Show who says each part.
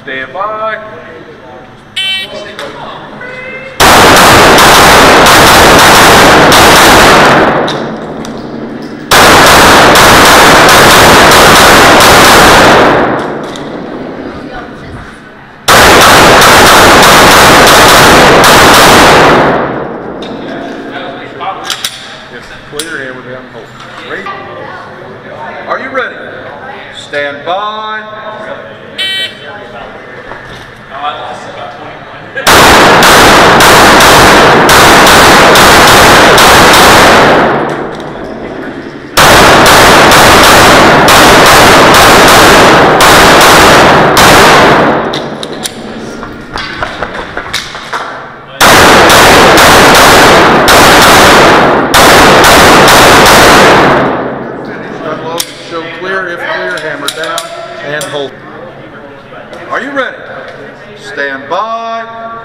Speaker 1: Stand by. Clear, hammer down, hold. Ready? Are you ready? Stand by. Show clear, if clear, hammer down, and hold. Are you ready? Stand by.